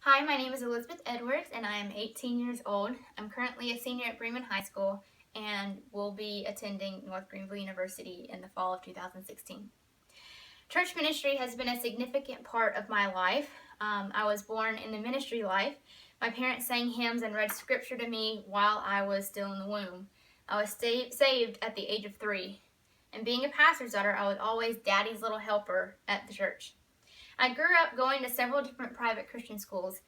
Hi, my name is Elizabeth Edwards, and I am 18 years old. I'm currently a senior at Bremen High School and will be attending North Greenville University in the fall of 2016. Church ministry has been a significant part of my life. I was born in the ministry life. My parents sang hymns and read scripture to me while I was still in the womb. I was saved at the age of 3. And being a pastor's daughter, I was always daddy's little helper at the church. I grew up going to several different private Christian schools,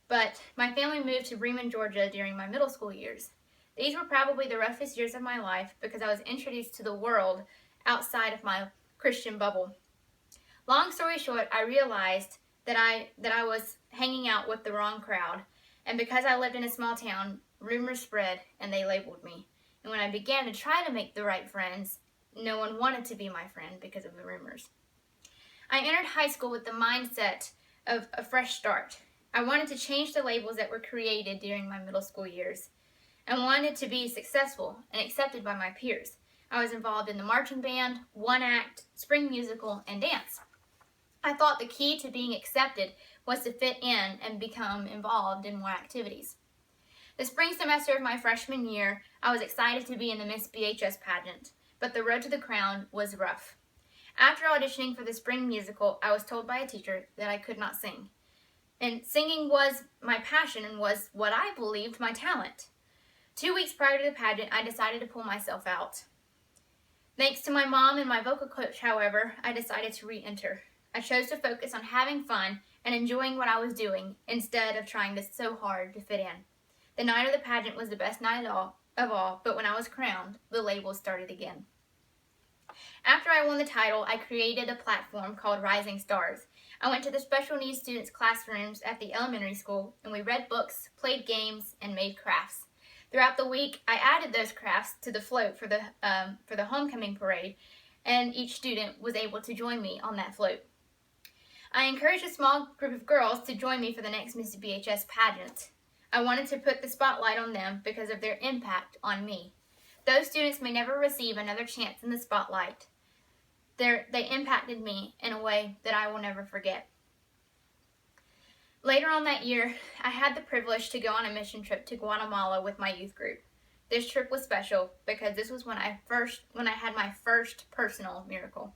but my family moved to Bremen, Georgia during my middle school years. These were probably the roughest years of my life because I was introduced to the world outside of my Christian bubble. Long story short, I realized that I was hanging out with the wrong crowd, and because I lived in a small town, rumors spread and they labeled me. And when I began to try to make the right friends, no one wanted to be my friend because of the rumors. I entered high school with the mindset of a fresh start. I wanted to change the labels that were created during my middle school years. I wanted to be successful and accepted by my peers. I was involved in the marching band, one act, spring musical, and dance. I thought the key to being accepted was to fit in and become involved in more activities. The spring semester of my freshman year, I was excited to be in the Miss BHS pageant, but the road to the crown was rough. After auditioning for the spring musical, I was told by a teacher that I could not sing. And singing was my passion and was what I believed my talent. 2 weeks prior to the pageant, I decided to pull myself out. Thanks to my mom and my vocal coach, however, I decided to re-enter. I chose to focus on having fun and enjoying what I was doing instead of trying so hard to fit in. The night of the pageant was the best night of all, but when I was crowned, the labels started again. After I won the title, I created a platform called Rising Stars. I went to the special needs students' classrooms at the elementary school, and we read books, played games, and made crafts. Throughout the week, I added those crafts to the float for the homecoming parade, and each student was able to join me on that float. I encouraged a small group of girls to join me for the next Miss BHS pageant. I wanted to put the spotlight on them because of their impact on me. Those students may never receive another chance in the spotlight. They impacted me in a way that I will never forget. Later on that year, I had the privilege to go on a mission trip to Guatemala with my youth group. This trip was special because this was when I had my first personal miracle.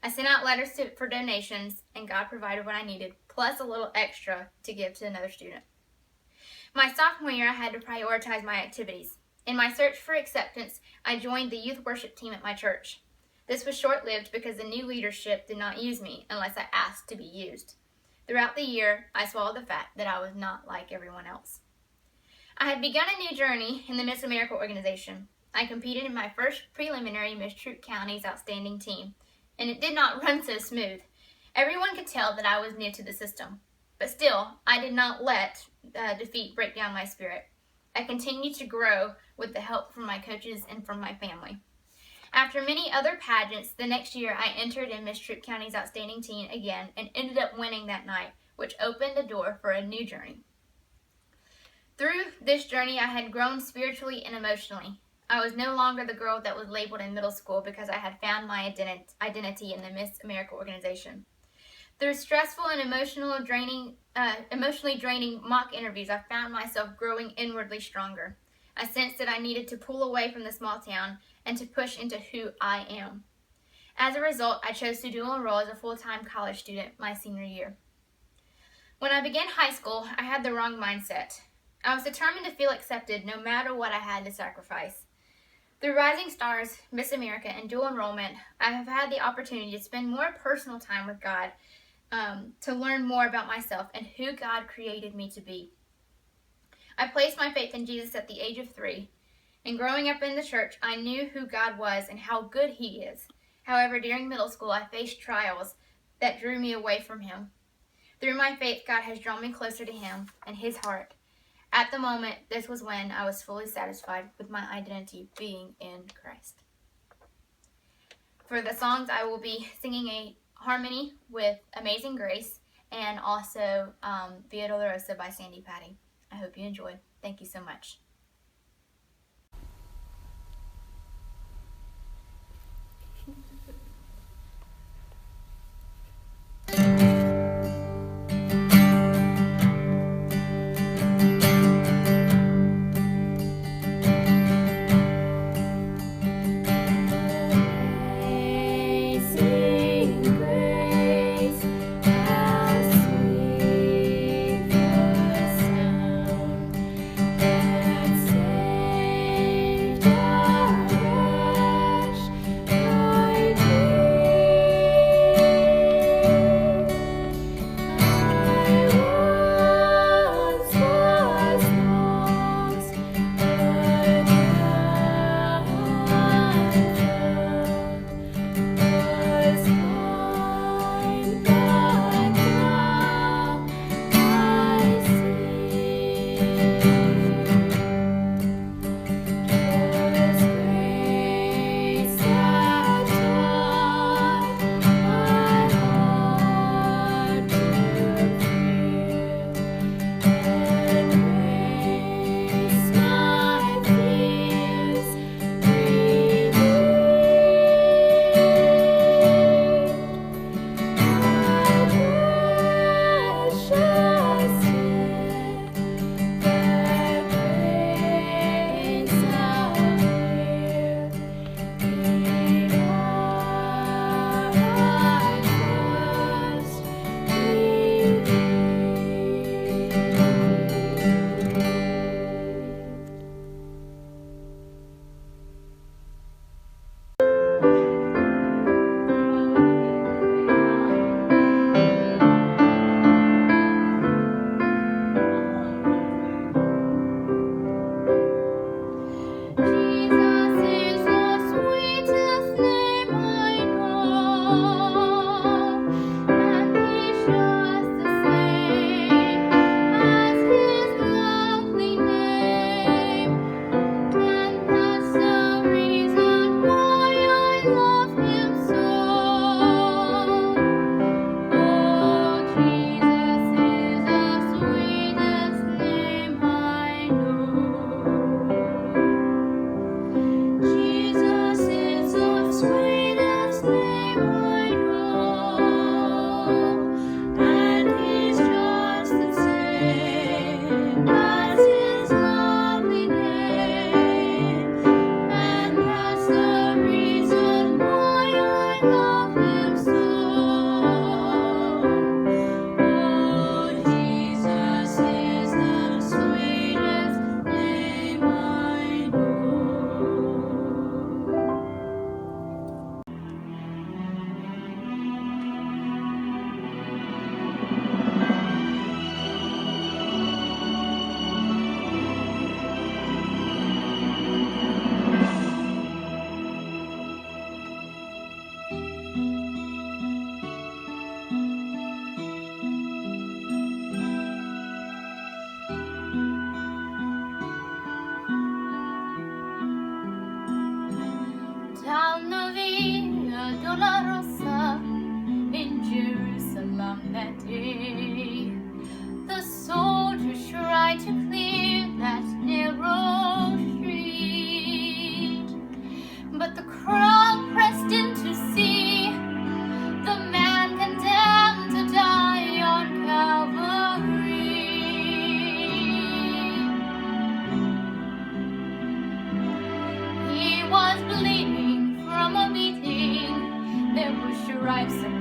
I sent out letters for donations, and God provided what I needed, plus a little extra to give to another student. My sophomore year, I had to prioritize my activities. In my search for acceptance, I joined the youth worship team at my church. This was short-lived because the new leadership did not use me unless I asked to be used. Throughout the year, I swallowed the fact that I was not like everyone else. I had begun a new journey in the Miss America organization. I competed in my first preliminary Miss Troup County's Outstanding Team, and it did not run so smooth. Everyone could tell that I was new to the system, but still, I did not let defeat break down my spirit. I continued to grow with the help from my coaches and from my family. After many other pageants, the next year I entered in Miss Troup County's Outstanding Teen again and ended up winning that night, which opened the door for a new journey. Through this journey, I had grown spiritually and emotionally. I was no longer the girl that was labeled in middle school because I had found my identity in the Miss America organization. Through stressful and emotionally draining mock interviews, I found myself growing inwardly stronger. I sensed that I needed to pull away from the small town and to push into who I am. As a result, I chose to dual enroll as a full-time college student my senior year. When I began high school, I had the wrong mindset. I was determined to feel accepted no matter what I had to sacrifice. Through Rising Stars, Miss America, and dual enrollment, I have had the opportunity to spend more personal time with God, to learn more about myself and who God created me to be. I placed my faith in Jesus at the age of 3, and growing up in the church, I knew who God was and how good He is. However, during middle school, I faced trials that drew me away from Him. Through my faith, God has drawn me closer to Him and His heart. At the moment, this was when I was fully satisfied with my identity being in Christ. For the songs, I will be singing a harmony with Amazing Grace and also Via Dolorosa by Sandy Patty. I hope you enjoy. Thank you so much.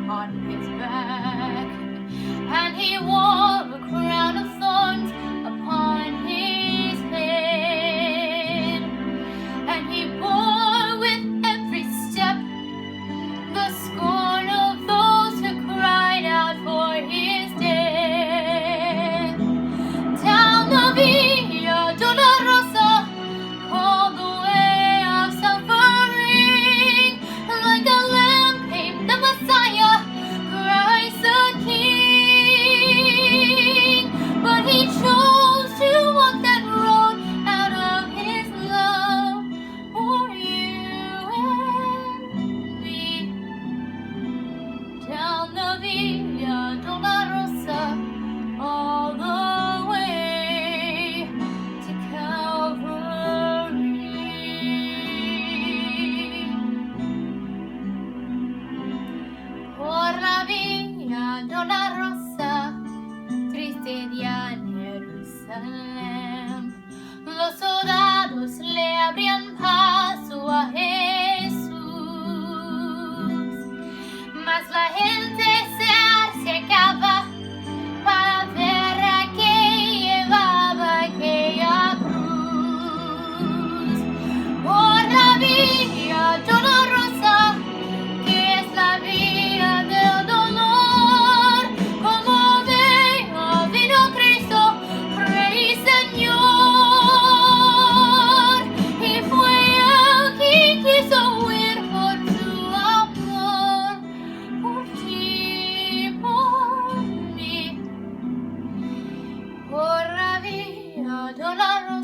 on his back, and he wore a crown of thorns upon his head, and he bore with every step the scorn of those who cried out for his death. Down the Via Dolorosa, called the way of suffering, like a lamb came the Messiah, Christ the King. But he chose to walk that road out of his love for you and me. Down the Via Dolorosa, all the way to Calvary. Por la Via Dolorosa, triste día en Jerusalén, los soldados le abrían paso a Jesús, mas la gente se acercaba para ver a quien llevaba aquella cruz. Por la Via Dolorosa, que es la vía del dolor, como veo vino Cristo, Rey Señor, y fue el que quiso huir por tu amor, por ti, por mí. Por la Via Dolorosa.